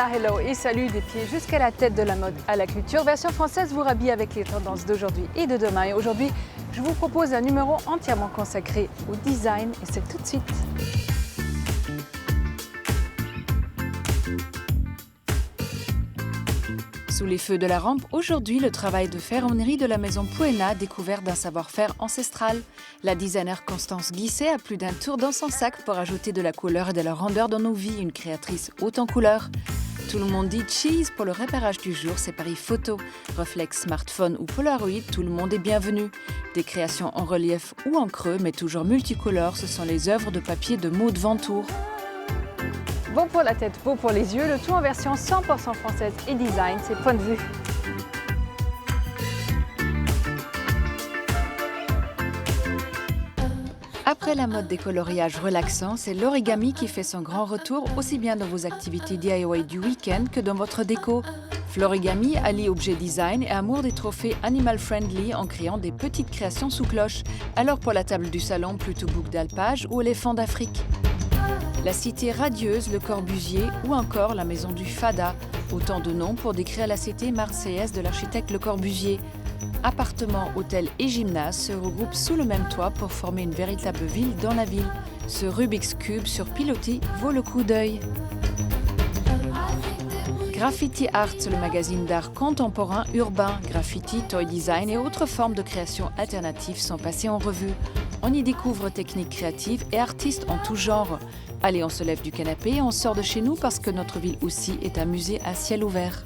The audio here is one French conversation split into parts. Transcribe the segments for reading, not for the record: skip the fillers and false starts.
Hola, hello et salut des pieds jusqu'à la tête de la mode à la culture. Version française vous rhabille avec les tendances d'aujourd'hui et de demain. Et aujourd'hui, je vous propose un numéro entièrement consacré au design et c'est tout de suite. Sous les feux de la rampe, aujourd'hui, le travail de ferronnerie de la maison Puena découvert d'un savoir-faire ancestral. La designer Constance Guisset a plus d'un tour dans son sac pour ajouter de la couleur et de la rondeur dans nos vies, une créatrice haute en couleurs. Tout le monde dit cheese pour le repérage du jour, c'est paris photo. Reflex, smartphone ou Polaroid, tout le monde est bienvenu. Des créations en relief ou en creux, mais toujours multicolores, ce sont les œuvres de papier de Maud Ventour. Beau pour la tête, beau pour les yeux, le tout en version 100% française et design, c'est Point de vue. Après la mode des coloriages relaxants, c'est l'origami qui fait son grand retour, aussi bien dans vos activités DIY du week-end que dans votre déco. Florigami allie objet design et amour des trophées animal friendly en créant des petites créations sous cloche. Alors pour la table du salon, plutôt boucle d'alpage ou éléphant d'Afrique. La cité radieuse, le Corbusier ou encore la maison du Fada. Autant de noms pour décrire la cité marseillaise de l'architecte Le Corbusier. Appartements, hôtels et gymnases se regroupent sous le même toit pour former une véritable ville dans la ville. Ce Rubik's Cube sur pilotis vaut le coup d'œil. Graffiti Art, le magazine d'art contemporain urbain. Graffiti, toy design et autres formes de création alternatives sont passées en revue. On y découvre techniques créatives et artistes en tout genre. Allez, on se lève du canapé et on sort de chez nous parce que notre ville aussi est un musée à ciel ouvert.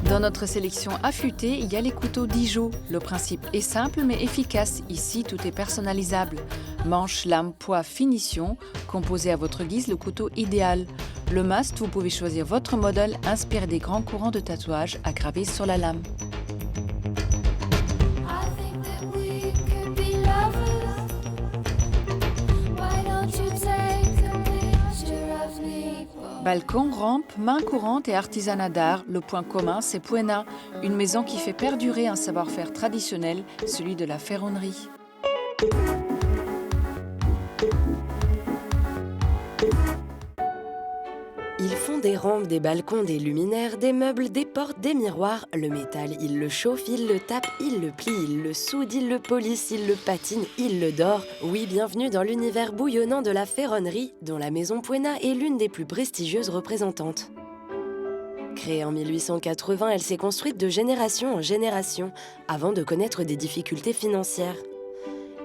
Dans notre sélection affûtée, il y a les couteaux Dijon. Le principe est simple mais efficace. Ici, tout est personnalisable. Manche, lame, poids, finition. Composez à votre guise le couteau idéal. Le must, vous pouvez choisir votre modèle inspiré des grands courants de tatouage à graver sur la lame. Balcon, rampe, main courante et artisanat d'art, le point commun, c'est Puena, une maison qui fait perdurer un savoir-faire traditionnel, celui de la ferronnerie. Ils font des rampes, des balcons, des luminaires, des meubles, des portes, des miroirs. Le métal, ils le chauffent, ils le tapent, ils le plient, ils le soudent, ils le polissent, ils le patinent, ils le dorent. Oui, bienvenue dans l'univers bouillonnant de la ferronnerie, dont la maison Puena est l'une des plus prestigieuses représentantes. Créée en 1880, elle s'est construite de génération en génération, avant de connaître des difficultés financières.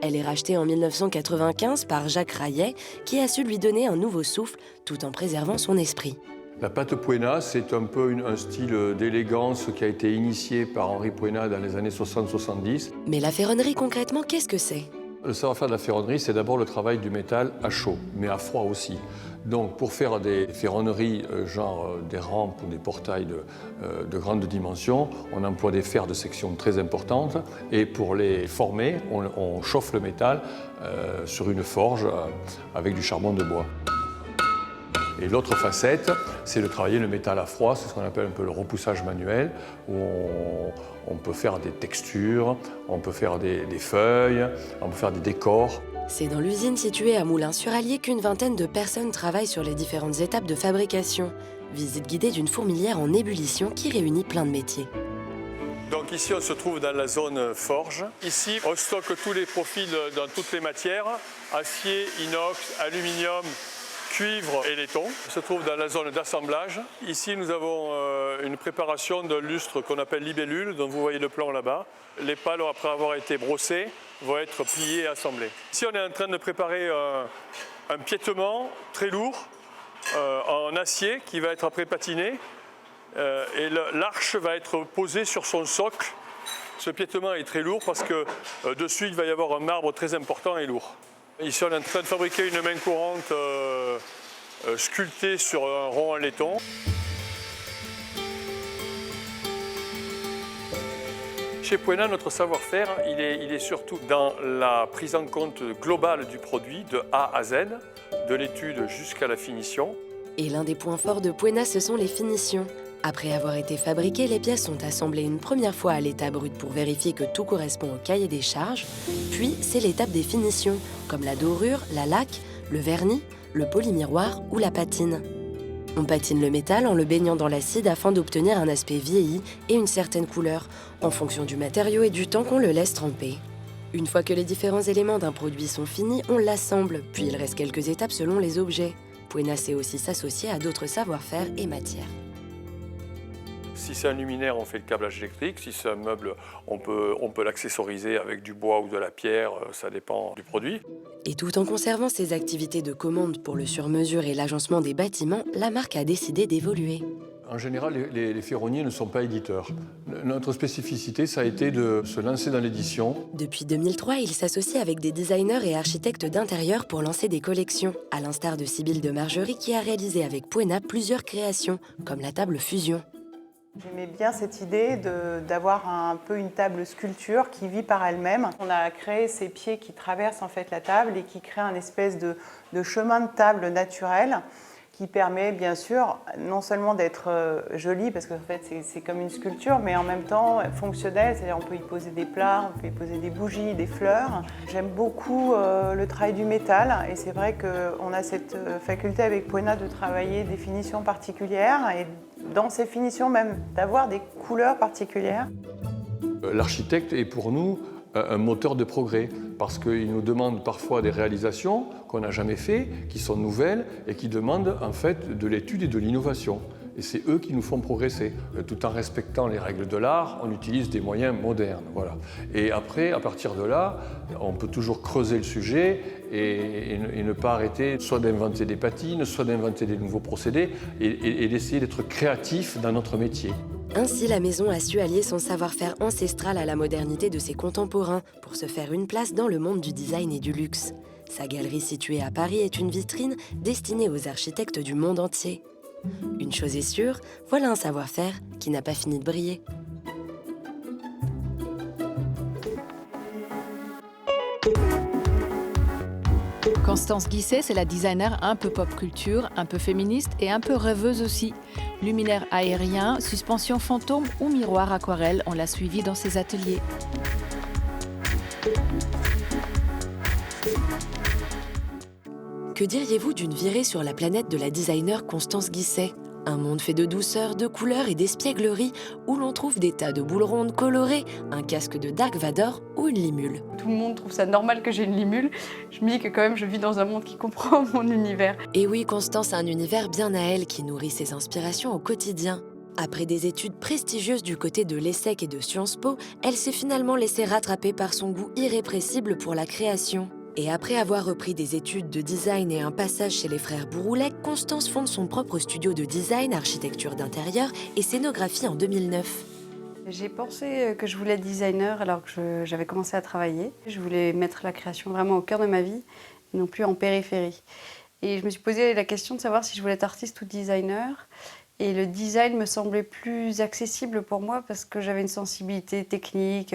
Elle est rachetée en 1995 par Jacques Rayet, qui a su lui donner un nouveau souffle, tout en préservant son esprit. La pâte Puena, c'est un peu un style d'élégance qui a été initié par Henri Puena dans les années 60-70. Mais la ferronnerie, concrètement, qu'est-ce que c'est ? Le savoir-faire de la ferronnerie, c'est d'abord le travail du métal à chaud, mais à froid aussi. Donc pour faire des ferronneries, genre des rampes ou des portails de grande dimension, on emploie des fers de section très importantes. Et pour les former, on chauffe le métal sur une forge avec du charbon de bois. Et l'autre facette, c'est de travailler le métal à froid, c'est ce qu'on appelle un peu le repoussage manuel, où on peut faire des textures, on peut faire des feuilles, on peut faire des décors. C'est dans l'usine située à Moulins-sur-Allier qu'une vingtaine de personnes travaillent sur les différentes étapes de fabrication. Visite guidée d'une fourmilière en ébullition qui réunit plein de métiers. Donc ici, on se trouve dans la zone forge. Ici, on stocke tous les profils dans toutes les matières, acier, inox, aluminium, cuivre et laiton. On se trouve dans la zone d'assemblage. Ici, nous avons une préparation d'un lustre qu'on appelle libellule, dont vous voyez le plan là-bas. Les pales, après avoir été brossées, vont être pliées et assemblées. Ici, on est en train de préparer un piétement très lourd en acier qui va être après patiné. Et l'arche va être posée sur son socle. Ce piétement est très lourd parce que dessus, il va y avoir un marbre très important et lourd. Ici, on est en train de fabriquer une main courante sculptée sur un rond en laiton. Chez Puena, notre savoir-faire, il est surtout dans la prise en compte globale du produit, de A à Z, de l'étude jusqu'à la finition. Et l'un des points forts de Puena, ce sont les finitions. Après avoir été fabriquées, les pièces sont assemblées une première fois à l'état brut pour vérifier que tout correspond au cahier des charges. Puis, c'est l'étape des finitions, comme la dorure, la laque, le vernis, le polymiroir ou la patine. On patine le métal en le baignant dans l'acide afin d'obtenir un aspect vieilli et une certaine couleur, en fonction du matériau et du temps qu'on le laisse tremper. Une fois que les différents éléments d'un produit sont finis, on l'assemble, puis il reste quelques étapes selon les objets. Puena sait aussi s'associer à d'autres savoir-faire et matières. Si c'est un luminaire, on fait le câblage électrique. Si c'est un meuble, on peut l'accessoriser avec du bois ou de la pierre, ça dépend du produit. Et tout en conservant ses activités de commande pour le sur-mesure et l'agencement des bâtiments, la marque a décidé d'évoluer. En général, les ferronniers ne sont pas éditeurs. Notre spécificité, ça a été de se lancer dans l'édition. Depuis 2003, il s'associe avec des designers et architectes d'intérieur pour lancer des collections, à l'instar de Sybille de Margerie qui a réalisé avec Puena plusieurs créations, comme la table Fusion. J'aimais bien cette idée d'avoir un peu une table sculpture qui vit par elle-même. On a créé ces pieds qui traversent en fait la table et qui créent un espèce de chemin de table naturel qui permet bien sûr non seulement d'être joli, parce qu'en fait c'est comme une sculpture, mais en même temps fonctionnel, c'est-à-dire on peut y poser des plats, on peut y poser des bougies, des fleurs. J'aime beaucoup le travail du métal et c'est vrai qu'on a cette faculté avec Puena de travailler des finitions particulières et dans ces finitions même d'avoir des couleurs particulières. L'architecte est pour nous un moteur de progrès parce qu'il nous demande parfois des réalisations qu'on n'a jamais fait, qui sont nouvelles et qui demandent en fait de l'étude et de l'innovation. Et c'est eux qui nous font progresser. Tout en respectant les règles de l'art, on utilise des moyens modernes. Voilà. Et après, à partir de là, on peut toujours creuser le sujet et ne pas arrêter soit d'inventer des patines, soit d'inventer des nouveaux procédés et d'essayer d'être créatif dans notre métier. Ainsi, la maison a su allier son savoir-faire ancestral à la modernité de ses contemporains pour se faire une place dans le monde du design et du luxe. Sa galerie située à Paris est une vitrine destinée aux architectes du monde entier. Une chose est sûre, voilà un savoir-faire qui n'a pas fini de briller. Constance Guisset, c'est la designer un peu pop culture, un peu féministe et un peu rêveuse aussi. Luminaire aérien, suspension fantôme ou miroir aquarelle, on l'a suivie dans ses ateliers. Que diriez-vous d'une virée sur la planète de la designer Constance Guisset ? Un monde fait de douceur, de couleurs et d'espièglerie où l'on trouve des tas de boules rondes colorées, un casque de Dark Vador ou une limule. Tout le monde trouve ça normal que j'ai une limule. Je me dis que quand même je vis dans un monde qui comprend mon univers. Et oui, Constance a un univers bien à elle qui nourrit ses inspirations au quotidien. Après des études prestigieuses du côté de l'ESSEC et de Sciences Po, elle s'est finalement laissée rattraper par son goût irrépressible pour la création. Et après avoir repris des études de design et un passage chez les frères Bouroulet, Constance fonde son propre studio de design, architecture d'intérieur et scénographie en 2009. J'ai pensé que je voulais être designer alors que j'avais commencé à travailler. Je voulais mettre la création vraiment au cœur de ma vie, et non plus en périphérie. Et je me suis posé la question de savoir si je voulais être artiste ou designer. Et le design me semblait plus accessible pour moi parce que j'avais une sensibilité technique,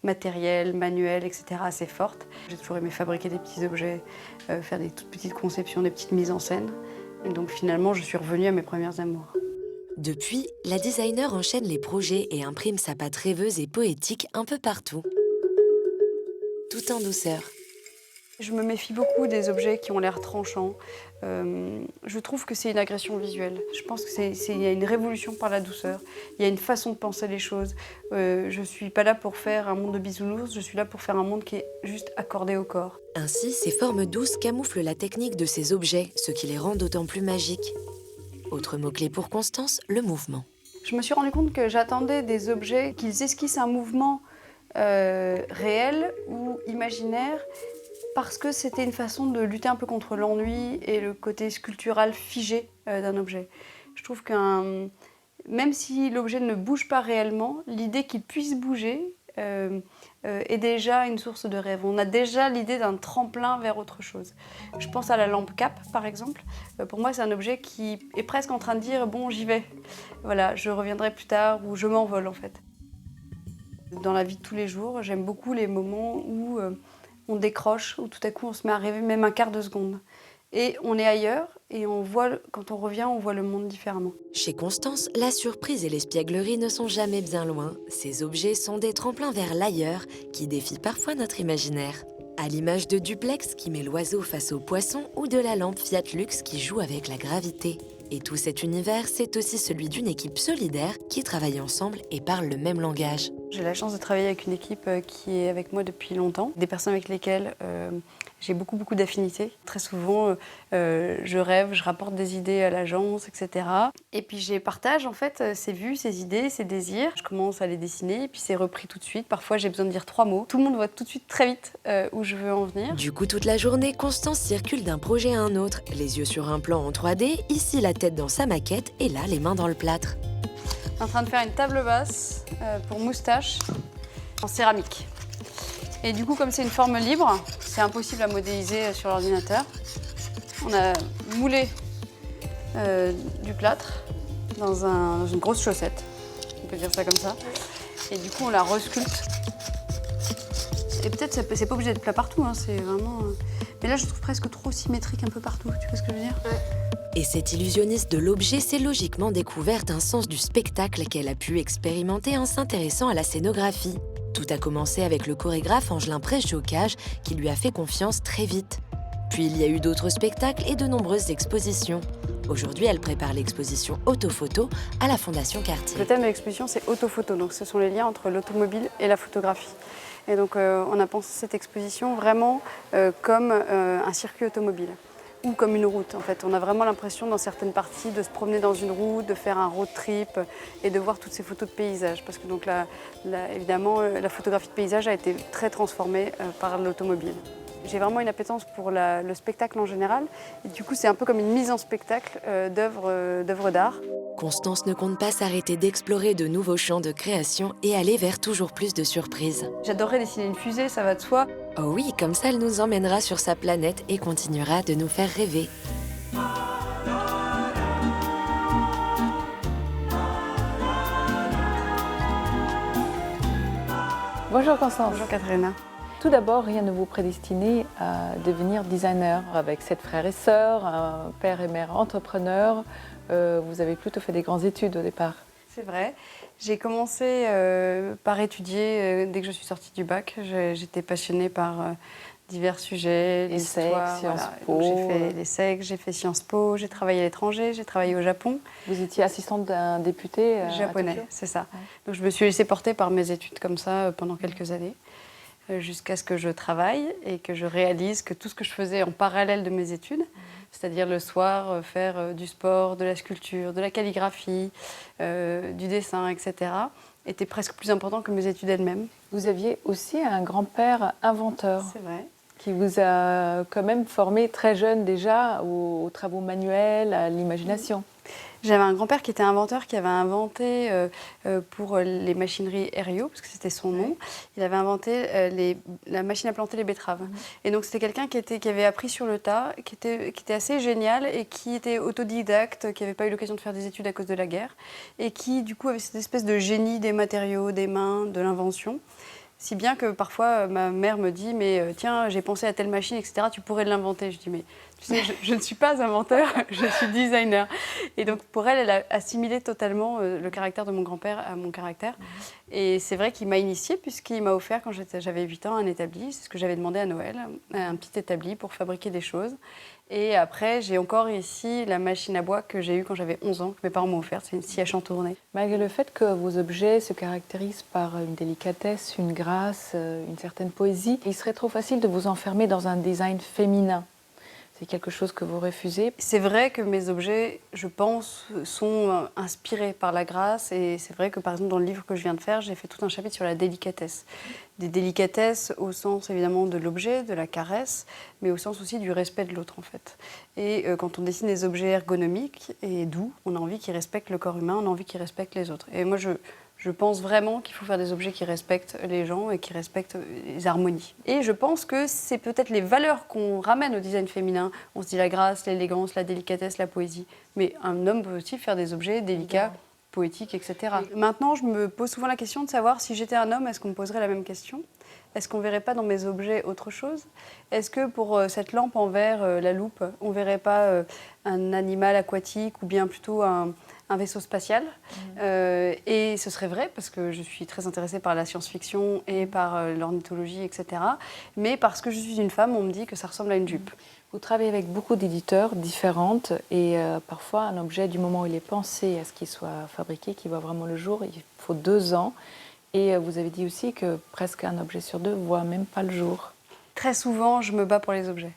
matérielle, manuelle, etc. assez forte. J'ai toujours aimé fabriquer des petits objets, faire des toutes petites conceptions, des petites mises en scène. Et donc finalement, je suis revenue à mes premières amours. Depuis, la designer enchaîne les projets et imprime sa patte rêveuse et poétique un peu partout. Tout en douceur. Je me méfie beaucoup des objets qui ont l'air tranchants. Je trouve que c'est une agression visuelle. Je pense qu'il y a une révolution par la douceur. Il y a une façon de penser les choses. Je ne suis pas là pour faire un monde de bisounours, je suis là pour faire un monde qui est juste accordé au corps. Ainsi, ces formes douces camouflent la technique de ces objets, ce qui les rend d'autant plus magiques. Autre mot-clé pour Constance, le mouvement. Je me suis rendu compte que j'attendais des objets qu'ils esquissent un mouvement réel ou imaginaire, parce que c'était une façon de lutter un peu contre l'ennui et le côté sculptural figé d'un objet. Je trouve que même si l'objet ne bouge pas réellement, l'idée qu'il puisse bouger est déjà une source de rêve. On a déjà l'idée d'un tremplin vers autre chose. Je pense à la lampe Cap, par exemple. Pour moi, c'est un objet qui est presque en train de dire « bon, j'y vais, voilà, je reviendrai plus tard » ou « je m'envole » en fait. Dans la vie de tous les jours, j'aime beaucoup les moments où on décroche, où tout à coup on se met à rêver même un quart de seconde. Et on est ailleurs, et quand on revient, on voit le monde différemment. Chez Constance, la surprise et l'espièglerie ne sont jamais bien loin. Ces objets sont des tremplins vers l'ailleurs, qui défient parfois notre imaginaire. À l'image de Duplex qui met l'oiseau face au poisson, ou de la lampe Fiat Lux qui joue avec la gravité. Et tout cet univers, c'est aussi celui d'une équipe solidaire qui travaille ensemble et parle le même langage. J'ai la chance de travailler avec une équipe qui est avec moi depuis longtemps, des personnes avec lesquelles j'ai beaucoup d'affinités. Très souvent, je rêve, je rapporte des idées à l'agence, etc. Et puis je partage en fait ces vues, ces idées, ces désirs. Je commence à les dessiner et puis c'est repris tout de suite. Parfois j'ai besoin de dire 3 mots. Tout le monde voit tout de suite très vite où je veux en venir. Du coup, toute la journée, Constance circule d'un projet à un autre, les yeux sur un plan en 3D, ici la tête dans sa maquette et là les mains dans le plâtre. En train de faire une table basse pour moustache en céramique. Et du coup, comme c'est une forme libre, c'est impossible à modéliser sur l'ordinateur. On a moulé du plâtre dans une grosse chaussette, on peut dire ça comme ça. Et du coup, on la resculpte. Et peut-être c'est pas obligé d'être plat partout, hein, c'est vraiment. Mais là, je trouve presque trop symétrique un peu partout. Tu vois ce que je veux dire? Et cette illusionniste de l'objet s'est logiquement découverte un sens du spectacle qu'elle a pu expérimenter en s'intéressant à la scénographie. Tout a commencé avec le chorégraphe Angelin Prêche-Jocage qui lui a fait confiance très vite. Puis il y a eu d'autres spectacles et de nombreuses expositions. Aujourd'hui, elle prépare l'exposition Autophoto à la Fondation Cartier. Le thème de l'exposition, c'est autophoto. Donc ce sont les liens entre l'automobile et la photographie. Et donc on a pensé cette exposition vraiment comme un circuit automobile. Ou comme une route en fait. On a vraiment l'impression dans certaines parties de se promener dans une route, de faire un road trip et de voir toutes ces photos de paysages. Parce que donc évidemment la photographie de paysage a été très transformée par l'automobile. J'ai vraiment une appétence pour le spectacle en général. Et du coup c'est un peu comme une mise en spectacle d'œuvres d'art. Constance ne compte pas s'arrêter d'explorer de nouveaux champs de création et aller vers toujours plus de surprises. J'adorerais dessiner une fusée, ça va de soi. Oh oui, comme ça elle nous emmènera sur sa planète et continuera de nous faire rêver. Bonjour Constance. Bonjour Katharina. Tout d'abord, rien ne vous prédestinait à devenir designer. Avec 7 frères et sœurs, un père et mère entrepreneurs, vous avez plutôt fait des grandes études au départ. C'est vrai. J'ai commencé par étudier dès que je suis sortie du bac. J'étais passionnée par divers sujets, l'histoire. Sciences Po. J'ai fait l'ESSEC, j'ai fait Sciences Po, j'ai travaillé à l'étranger, j'ai travaillé au Japon. Vous étiez assistante d'un député japonais, à Tokyo. c'est ça. Ouais. Donc je me suis laissée porter par mes études comme ça pendant quelques années, jusqu'à ce que je travaille et que je réalise que tout ce que je faisais en parallèle de mes études, c'est-à-dire le soir faire du sport, de la sculpture, de la calligraphie, du dessin, etc., était presque plus important que mes études elles-mêmes. Vous aviez aussi un grand-père inventeur C'est vrai. qui vous a quand même formé très jeune déjà aux travaux manuels, à l'imagination. J'avais un grand-père qui était inventeur, qui avait inventé pour les machineries Herriot, parce que c'était son nom, il avait inventé la machine à planter les betteraves. Et donc c'était quelqu'un qui avait appris sur le tas, qui était assez génial et qui était autodidacte, qui n'avait pas eu l'occasion de faire des études à cause de la guerre, et qui du coup avait cette espèce de génie des matériaux, des mains, de l'invention. Si bien que parfois ma mère me dit « mais tiens, j'ai pensé à telle machine, etc., tu pourrais l'inventer ». Je dis « mais tu sais, je ne suis pas inventeur, je suis designer ». Et donc pour elle, elle a assimilé totalement le caractère de mon grand-père à mon caractère. Et c'est vrai qu'il m'a initiée puisqu'il m'a offert quand j'avais 8 ans un établi, c'est ce que j'avais demandé à Noël, un petit établi pour fabriquer des choses. Et après, j'ai encore ici la machine à bois que j'ai eue quand j'avais 11 ans, que mes parents m'ont offerte. C'est une scie à chantourner. Malgré le fait que vos objets se caractérisent par une délicatesse, une grâce, une certaine poésie, il serait trop facile de vous enfermer dans un design féminin. C'est quelque chose que vous refusez. C'est vrai que mes objets, je pense, sont inspirés par la grâce. Et c'est vrai que, par exemple, dans le livre que je viens de faire, j'ai fait tout un chapitre sur la délicatesse. Des délicatesses au sens, évidemment, de l'objet, de la caresse, mais au sens aussi du respect de l'autre, en fait. Et quand on dessine des objets ergonomiques et doux, on a envie qu'ils respectent le corps humain, on a envie qu'ils respectent les autres. Et moi, je pense vraiment qu'il faut faire des objets qui respectent les gens et qui respectent les harmonies. Et je pense que c'est peut-être les valeurs qu'on ramène au design féminin. On se dit la grâce, l'élégance, la délicatesse, la poésie. Mais un homme peut aussi faire des objets délicats, poétiques, etc. Maintenant, je me pose souvent la question de savoir si j'étais un homme, est-ce qu'on me poserait la même question ? Est-ce qu'on ne verrait pas dans mes objets autre chose ? Est-ce que pour cette lampe en verre, la loupe, on ne verrait pas un animal aquatique ou bien plutôt un vaisseau spatial. Et ce serait vrai, parce que je suis très intéressée par la science-fiction et par l'ornithologie, etc. Mais parce que je suis une femme, on me dit que ça ressemble à une jupe. Vous travaillez avec beaucoup d'éditeurs différents et parfois un objet, du moment où il est pensé à ce qu'il soit fabriqué, qu'il voit vraiment le jour, il faut 2 ans. Et vous avez dit aussi que presque un objet sur 2 ne voit même pas le jour. Très souvent, je me bats pour les objets.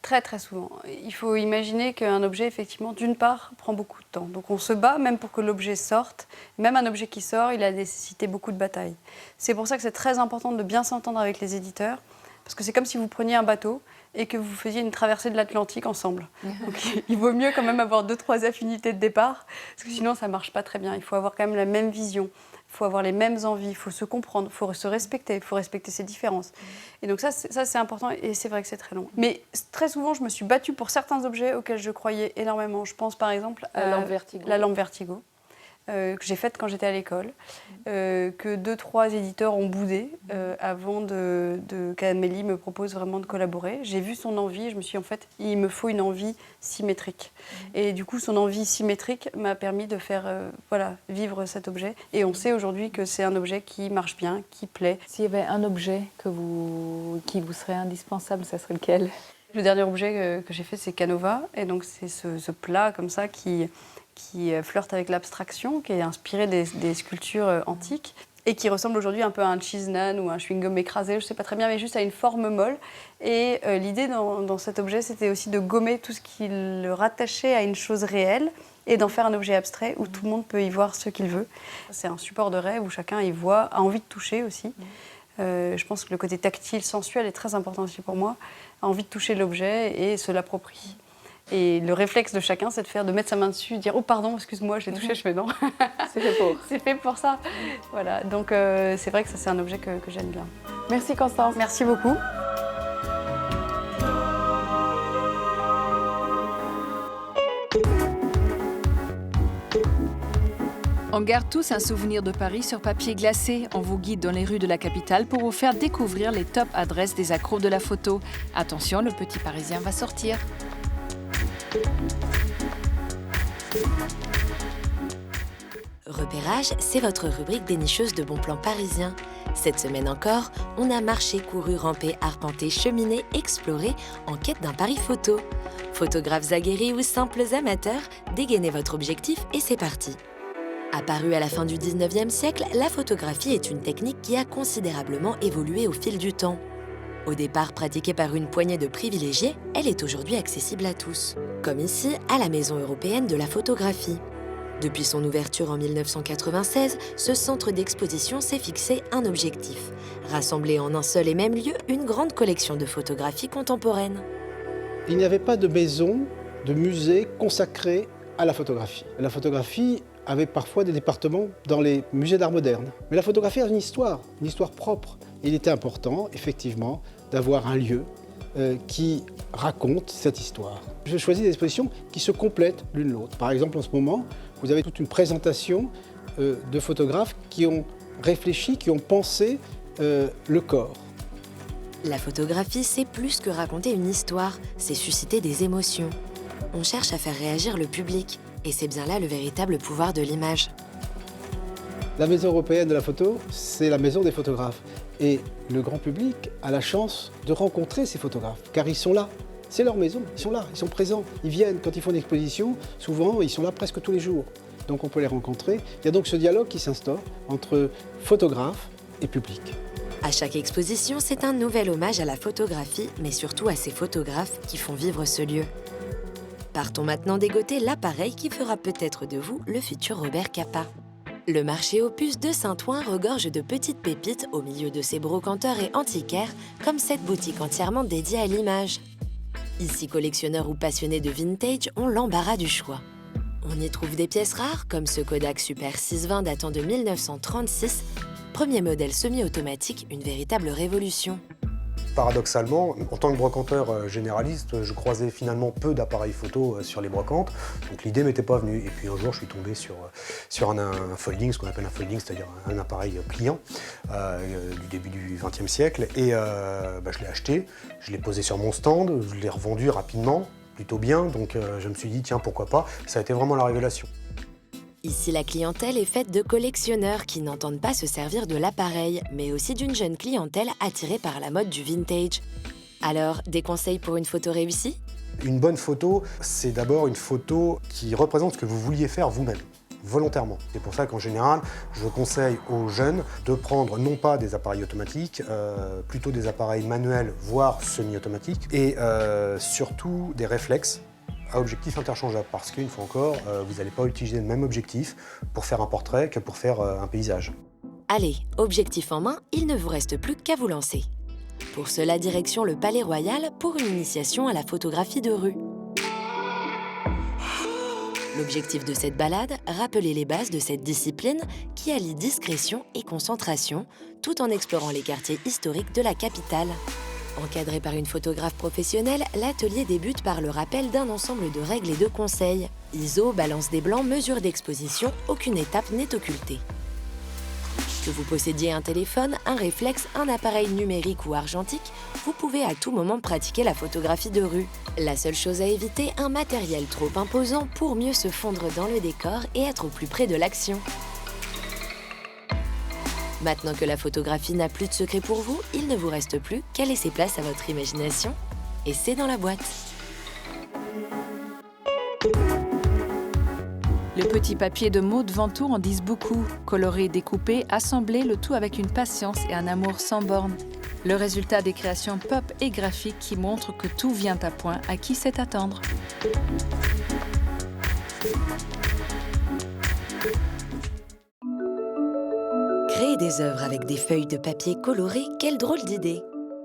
Très, très souvent. Il faut imaginer qu'un objet, effectivement, d'une part, prend beaucoup de temps. Donc on se bat même pour que l'objet sorte. Même un objet qui sort, il a nécessité beaucoup de batailles. C'est pour ça que c'est très important de bien s'entendre avec les éditeurs, parce que c'est comme si vous preniez un bateau et que vous faisiez une traversée de l'Atlantique ensemble. Donc il vaut mieux quand même avoir 2-3 affinités de départ, parce que sinon ça ne marche pas très bien. Il faut avoir quand même la même vision. Il faut avoir les mêmes envies, il faut se comprendre, il faut se respecter, il faut respecter ses différences. Et donc ça c'est important et c'est vrai que c'est très long. Mais très souvent, je me suis battue pour certains objets auxquels je croyais énormément. Je pense par exemple à la lampe Vertigo, que j'ai faite quand j'étais à l'école, que 2-3 éditeurs ont boudé avant qu'Amélie me propose vraiment de collaborer. J'ai vu son envie, je me suis dit en fait, il me faut une envie symétrique. Et du coup, son envie symétrique m'a permis de faire vivre cet objet. Et on sait aujourd'hui que c'est un objet qui marche bien, qui plaît. S'il y avait un objet qui vous serait indispensable, ça serait lequel ? Le dernier objet que j'ai fait, c'est Canova. Et donc, c'est ce plat comme ça qui flirte avec l'abstraction, qui est inspiré des sculptures antiques et qui ressemble aujourd'hui un peu à un cheese naan ou un chewing-gum écrasé, je ne sais pas très bien, mais juste à une forme molle. Et l'idée dans cet objet, c'était aussi de gommer tout ce qui le rattachait à une chose réelle et d'en faire un objet abstrait où tout le monde peut y voir ce qu'il veut. C'est un support de rêve où chacun y voit, a envie de toucher aussi. Je pense que le côté tactile, sensuel est très important aussi pour moi, a envie de toucher l'objet et se l'approprie. Et le réflexe de chacun, c'est de mettre sa main dessus, dire « Oh pardon, excuse-moi, je l'ai touché », je fais « Non, c'est fait pour ». C'est fait pour ça. Voilà, donc c'est vrai que ça, c'est un objet que j'aime bien. Merci Constance. Merci beaucoup. On garde tous un souvenir de Paris sur papier glacé. On vous guide dans les rues de la capitale pour vous faire découvrir les top adresses des accros de la photo. Attention, le petit Parisien va sortir. Repérage, c'est votre rubrique dénicheuse de bons plans parisiens. Cette semaine encore, on a marché, couru, rampé, arpenté, cheminé, exploré en quête d'un Paris photo. Photographes aguerris ou simples amateurs, dégainez votre objectif et c'est parti. Apparue à la fin du 19e siècle, la photographie est une technique qui a considérablement évolué au fil du temps. Au départ pratiquée par une poignée de privilégiés, elle est aujourd'hui accessible à tous, comme ici à la Maison européenne de la photographie. Depuis son ouverture en 1996, ce centre d'exposition s'est fixé un objectif, rassembler en un seul et même lieu une grande collection de photographies contemporaines. Il n'y avait pas de maison, de musée consacré à la photographie. La photographie avait parfois des départements dans les musées d'art moderne. Mais la photographie a une histoire propre. Il était important, effectivement, d'avoir un lieu qui raconte cette histoire. Je choisis des expositions qui se complètent l'une l'autre. Par exemple, en ce moment, vous avez toute une présentation de photographes qui ont réfléchi, qui ont pensé le corps. La photographie, c'est plus que raconter une histoire, c'est susciter des émotions. On cherche à faire réagir le public, et c'est bien là le véritable pouvoir de l'image. La Maison européenne de la photo, c'est la maison des photographes. Et le grand public a la chance de rencontrer ces photographes, car ils sont là. C'est leur maison, ils sont là, ils sont présents. Ils viennent, quand ils font une exposition, souvent ils sont là presque tous les jours. Donc on peut les rencontrer. Il y a donc ce dialogue qui s'instaure entre photographes et public. À chaque exposition, c'est un nouvel hommage à la photographie, mais surtout à ces photographes qui font vivre ce lieu. Partons maintenant dégoter l'appareil qui fera peut-être de vous le futur Robert Capa. Le marché aux puces de Saint-Ouen regorge de petites pépites au milieu de ses brocanteurs et antiquaires, comme cette boutique entièrement dédiée à l'image. Ici, collectionneurs ou passionnés de vintage ont l'embarras du choix. On y trouve des pièces rares, comme ce Kodak Super 620 datant de 1936, premier modèle semi-automatique, une véritable révolution. Paradoxalement, en tant que brocanteur généraliste, je croisais finalement peu d'appareils photo sur les brocantes, donc l'idée m'était pas venue. Et puis un jour, je suis tombé sur un folding, ce qu'on appelle un folding, c'est-à-dire un appareil pliant du début du XXe siècle. Et je l'ai acheté, je l'ai posé sur mon stand, je l'ai revendu rapidement, plutôt bien, donc je me suis dit, tiens, pourquoi pas. Ça a été vraiment la révélation. Ici, la clientèle est faite de collectionneurs qui n'entendent pas se servir de l'appareil, mais aussi d'une jeune clientèle attirée par la mode du vintage. Alors, des conseils pour une photo réussie? Une bonne photo, c'est d'abord une photo qui représente ce que vous vouliez faire vous-même, volontairement. C'est pour ça qu'en général, je conseille aux jeunes de prendre non pas des appareils automatiques, plutôt des appareils manuels, voire semi-automatiques, et surtout des réflexes à objectif interchangeable, parce qu'une fois encore, vous n'allez pas utiliser le même objectif pour faire un portrait que pour faire un paysage. Allez, objectif en main, il ne vous reste plus qu'à vous lancer. Pour cela, direction le Palais Royal pour une initiation à la photographie de rue. L'objectif de cette balade, rappeler les bases de cette discipline qui allie discrétion et concentration, tout en explorant les quartiers historiques de la capitale. Encadré par une photographe professionnelle, l'atelier débute par le rappel d'un ensemble de règles et de conseils. ISO, balance des blancs, mesure d'exposition, aucune étape n'est occultée. Que vous possédiez un téléphone, un réflexe, un appareil numérique ou argentique, vous pouvez à tout moment pratiquer la photographie de rue. La seule chose à éviter, un matériel trop imposant pour mieux se fondre dans le décor et être au plus près de l'action. Maintenant que la photographie n'a plus de secret pour vous, il ne vous reste plus qu'à laisser place à votre imagination. Et c'est dans la boîte. Les petits papiers de Maud Ventoux en disent beaucoup. Colorés, découpés, assemblés, le tout avec une patience et un amour sans bornes. Le résultat des créations pop et graphiques qui montrent que tout vient à point à qui sait attendre. Créer des œuvres avec des feuilles de papier colorées, quelle drôle d'idée!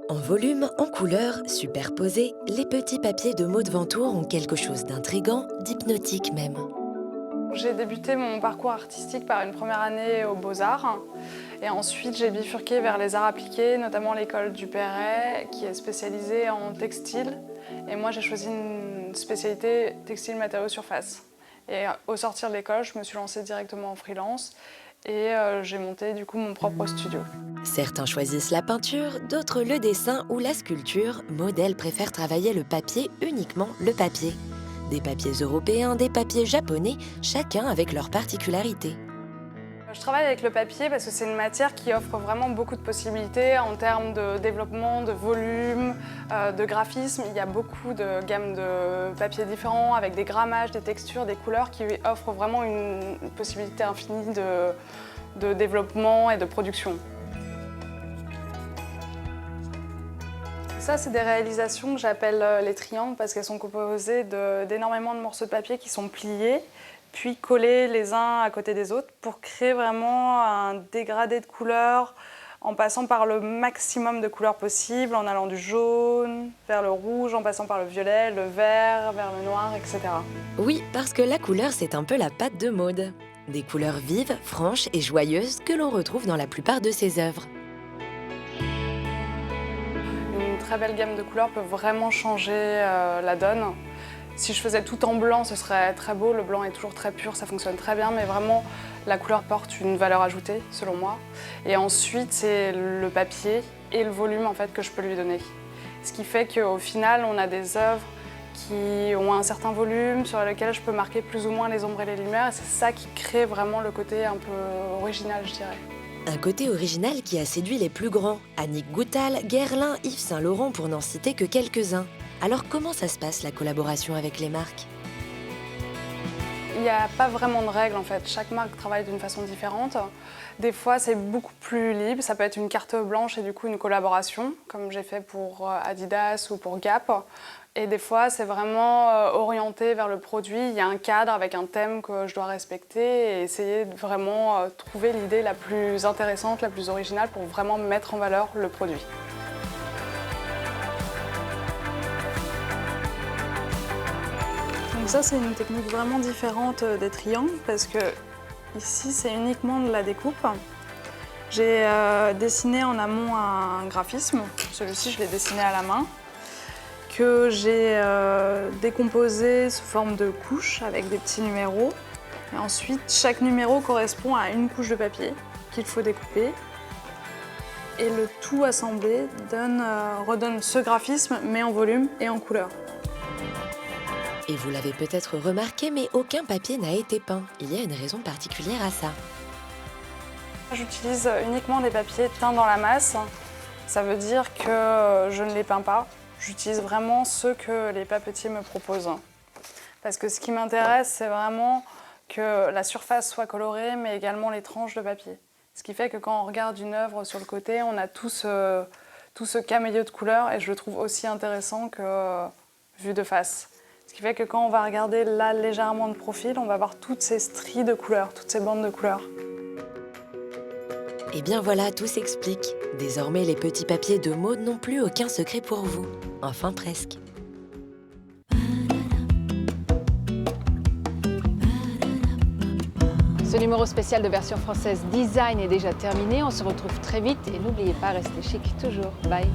En volume, en couleurs, superposés, les petits papiers de Maud Ventoux ont quelque chose d'intrigant, d'hypnotique même. J'ai débuté mon parcours artistique par une première année aux Beaux-Arts. Et ensuite, j'ai bifurqué vers les arts appliqués, notamment l'école du Perret, qui est spécialisée en textile. Et moi, j'ai choisi une spécialité textile matériaux surface. Et au sortir de l'école, je me suis lancée directement en freelance. Et j'ai monté du coup mon propre studio. Certains choisissent la peinture, d'autres le dessin ou la sculpture. Maud, elle, préfère travailler le papier, uniquement le papier. Des papiers européens, des papiers japonais, chacun avec leurs particularités. Je travaille avec le papier parce que c'est une matière qui offre vraiment beaucoup de possibilités en termes de développement, de volume, de graphisme. Il y a beaucoup de gammes de papiers différents avec des grammages, des textures, des couleurs qui offrent vraiment une possibilité infinie de développement et de production. Ça, c'est des réalisations que j'appelle les triangles parce qu'elles sont composées d'énormément de morceaux de papier qui sont pliés, puis collés les uns à côté des autres pour créer vraiment un dégradé de couleurs en passant par le maximum de couleurs possibles, en allant du jaune vers le rouge, en passant par le violet, le vert, vers le noir, etc. Oui, parce que la couleur, c'est un peu la patte de Maud. Des couleurs vives, franches et joyeuses que l'on retrouve dans la plupart de ses œuvres. Une très belle gamme de couleurs peut vraiment changer la donne. Si je faisais tout en blanc, ce serait très beau. Le blanc est toujours très pur, ça fonctionne très bien, mais vraiment, la couleur porte une valeur ajoutée, selon moi. Et ensuite, c'est le papier et le volume en fait, que je peux lui donner. Ce qui fait qu'au final, on a des œuvres qui ont un certain volume, sur lesquelles je peux marquer plus ou moins les ombres et les lumières. Et c'est ça qui crée vraiment le côté un peu original, je dirais. Un côté original qui a séduit les plus grands. Annick Goutal, Guerlain, Yves Saint Laurent, pour n'en citer que quelques-uns. Alors comment ça se passe, la collaboration avec les marques? Il n'y a pas vraiment de règles en fait, chaque marque travaille d'une façon différente. Des fois c'est beaucoup plus libre, ça peut être une carte blanche et du coup une collaboration, comme j'ai fait pour Adidas ou pour Gap. Et des fois c'est vraiment orienté vers le produit, il y a un cadre avec un thème que je dois respecter et essayer de vraiment trouver l'idée la plus intéressante, la plus originale pour vraiment mettre en valeur le produit. Donc ça, c'est une technique vraiment différente des triangles parce que ici, c'est uniquement de la découpe. J'ai dessiné en amont un graphisme, celui-ci, je l'ai dessiné à la main, que j'ai décomposé sous forme de couches avec des petits numéros. Et ensuite, chaque numéro correspond à une couche de papier qu'il faut découper. Et le tout assemblé redonne ce graphisme, mais en volume et en couleur. Et vous l'avez peut-être remarqué, mais aucun papier n'a été peint. Il y a une raison particulière à ça. J'utilise uniquement des papiers teints dans la masse. Ça veut dire que je ne les peins pas. j'utilise vraiment ceux que les papetiers me proposent. Parce que ce qui m'intéresse, c'est vraiment que la surface soit colorée, mais également les tranches de papier. Ce qui fait que quand on regarde une œuvre sur le côté, on a tout ce caméléon de couleurs, et je le trouve aussi intéressant que vu de face. Ce qui fait que quand on va regarder là légèrement de profil, on va voir toutes ces stries de couleurs, toutes ces bandes de couleurs. Et bien voilà, tout s'explique. Désormais, les petits papiers de Maud n'ont plus aucun secret pour vous. Enfin presque. Ce numéro spécial de version française Design est déjà terminé. On se retrouve très vite et n'oubliez pas, restez chic toujours. Bye.